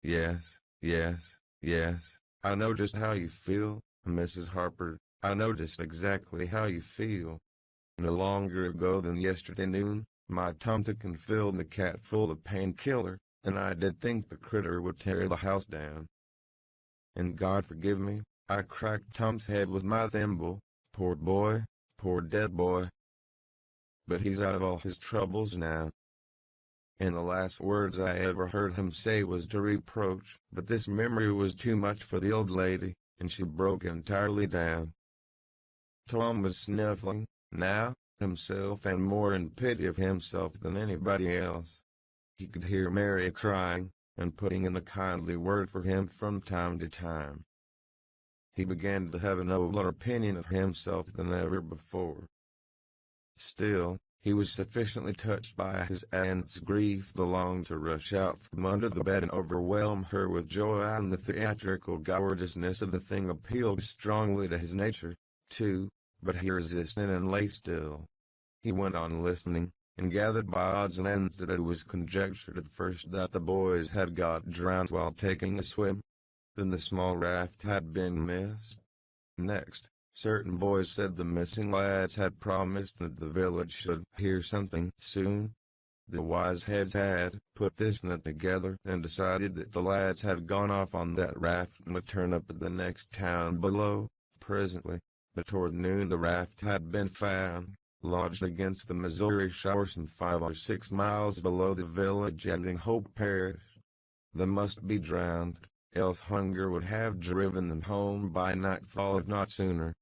Yes, yes, yes, I know just how you feel, Mrs. Harper, I know just exactly how you feel. No longer ago than yesterday noon, my Tom took and filled the cat full of painkiller, and I did think the critter would tear the house down. And God forgive me, I cracked Tom's head with my thimble, poor boy, poor dead boy. But he's out of all his troubles now. And the last words I ever heard him say was to reproach, but this memory was too much for the old lady, and she broke entirely down. Tom was sniffling, now, himself, and more in pity of himself than anybody else. He could hear Mary crying, and putting in a kindly word for him from time to time. He began to have a nobler opinion of himself than ever before. Still, he was sufficiently touched by his aunt's grief to long to rush out from under the bed and overwhelm her with joy, and the theatrical gorgeousness of the thing appealed strongly to his nature, too, but he resisted and lay still. He went on listening, and gathered by odds and ends that it was conjectured at first that the boys had got drowned while taking a swim. Then the small raft had been missed. Next, certain boys said the missing lads had promised that the village should hear something soon. The wise heads had put this net together and decided that the lads had gone off on that raft and would turn up at the next town below, presently, but toward noon the raft had been found, lodged against the Missouri shore some 5 or 6 miles below the village and in Hope Parish. They must be drowned, else hunger would have driven them home by nightfall if not sooner.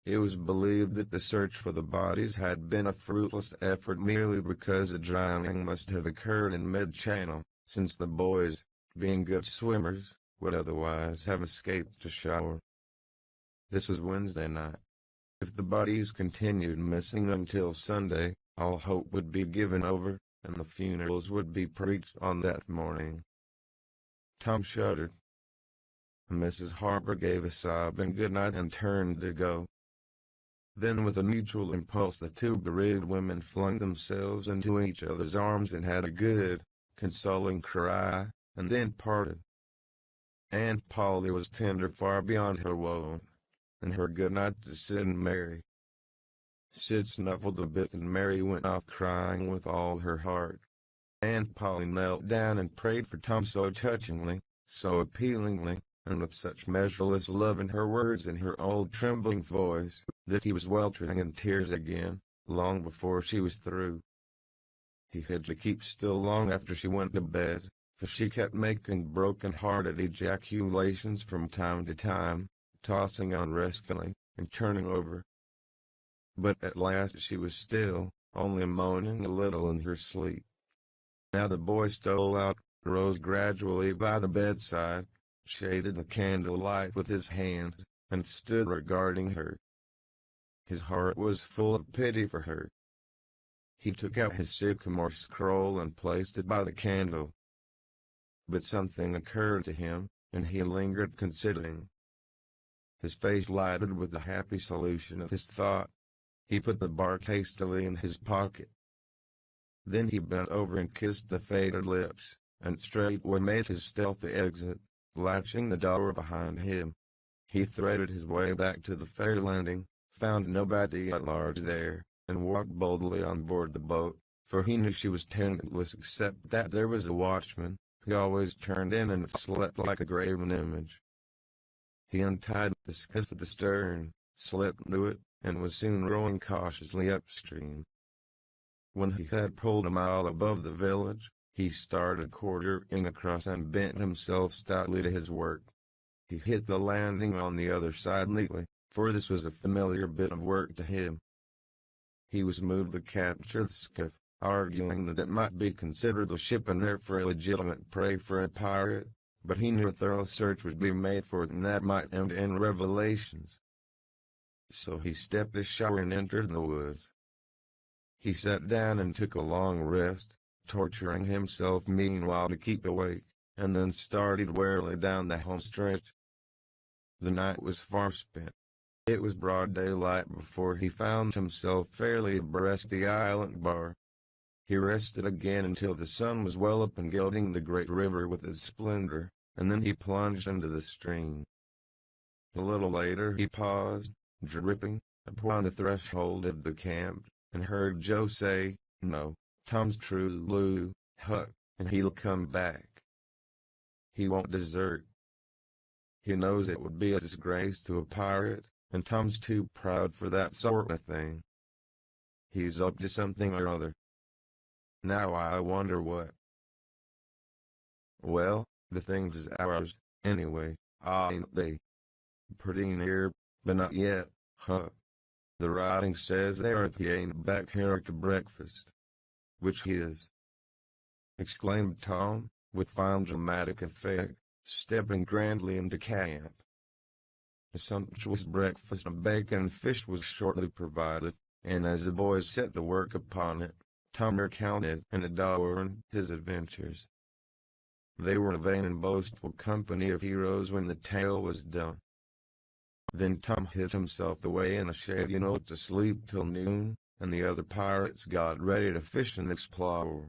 It was believed that the search for the bodies had been a fruitless effort merely because the drowning must have occurred in mid-channel, since the boys, being good swimmers, would otherwise have escaped to shore. This was Wednesday night. If the bodies continued missing until Sunday, all hope would be given over, and the funerals would be preached on that morning. Tom shuddered. Mrs. Harper gave a sob and good night and turned to go. Then with a mutual impulse the two bereaved women flung themselves into each other's arms and had a good, consoling cry, and then parted. Aunt Polly was tender far beyond her wont, and her good night to Sid and Mary. Sid snuffled a bit and Mary went off crying with all her heart. Aunt Polly knelt down and prayed for Tom so touchingly, so appealingly, and with such measureless love in her words and her old trembling voice, that he was weltering in tears again, long before she was through. He had to keep still long after she went to bed, for she kept making broken-hearted ejaculations from time to time, tossing unrestfully, and turning over. But at last she was still, only moaning a little in her sleep. Now the boy stole out, rose gradually by the bedside, shaded the candle light with his hand, and stood regarding her. His heart was full of pity for her. He took out his sycamore scroll and placed it by the candle. But something occurred to him, and he lingered considering. His face lighted with the happy solution of his thought. He put the bark hastily in his pocket. Then he bent over and kissed the faded lips, and straightway made his stealthy exit, latching the door behind him. He threaded his way back to the fair landing, found nobody at large there, and walked boldly on board the boat, for he knew she was tenantless except that there was a watchman, who always turned in and slept like a graven image. He untied the skiff at the stern, slipped into it, and was soon rowing cautiously upstream. When he had pulled a mile above the village, he started quartering across and bent himself stoutly to his work. He hit the landing on the other side neatly, for this was a familiar bit of work to him. He was moved to capture the skiff, arguing that it might be considered a ship and therefore a legitimate prey for a pirate, but he knew a thorough search would be made for it and that might end in revelations. So he stepped ashore and entered the woods. He sat down and took a long rest, torturing himself meanwhile to keep awake, and then started warily down the home stretch. The night was far spent. It was broad daylight before he found himself fairly abreast the island bar. He rested again until the sun was well up and gilding the great river with its splendor, and then he plunged into the stream. A little later he paused, dripping, upon the threshold of the camp, and heard Joe say, "No, Tom's true blue, Huck, and he'll come back. He won't desert. He knows it would be a disgrace to a pirate, and Tom's too proud for that sort of thing. He's up to something or other. Now I wonder what." "Well, the thing's ours, anyway, ain't they?" "Pretty near, but not yet, Huck. The writing says there if he ain't back here to breakfast." "Which he is," exclaimed Tom, with fine dramatic effect, stepping grandly into camp. A sumptuous breakfast of bacon and fish was shortly provided, and as the boys set to work upon it, Tom recounted and adorned his adventures. They were a vain and boastful company of heroes when the tale was done. Then Tom hid himself away in a shady nook to sleep till noon, and the other pirates got ready to fish and explore.